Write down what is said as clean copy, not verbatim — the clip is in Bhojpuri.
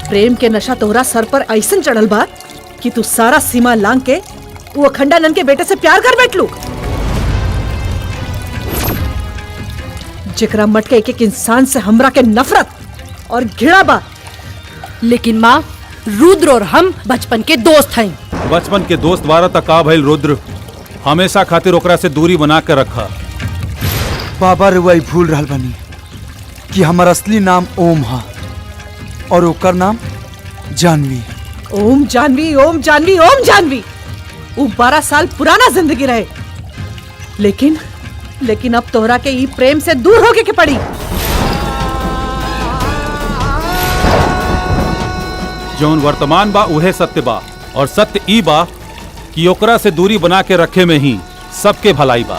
प्रेम के नशा तोहरा सर पर ऐसन चढ़ल बा कि तू सारा सीमा लांग के वो अखंडानंद के बेटे से प्यार कर बैठ लू, जेकरा मटके एक एक इंसान से हमरा के नफरत और घृणा बा। लेकिन माँ, रुद्र और हम बचपन के दोस्त हैं। बचपन के दोस्त वारा तक का भइल रुद्र, हमेशा खातिर ओकरा से दूरी बना के रखा। बाबा रे वही भूल रहल बनी कि हमार असली नाम ओम हा और ओकर नाम जानवी। ओम जानवी, ओम जानवी, ओम जानवी, वो 12 साल पुराना जिंदगी रहे, लेकिन अब तोहरा के ई प्रेम से दूर होके के पड़ी। जौन वर्तमान बा उहे सत्य बा, और सत्य ई बा कि ओकरा से दूरी बना के रखे में ही सबके भलाई बा।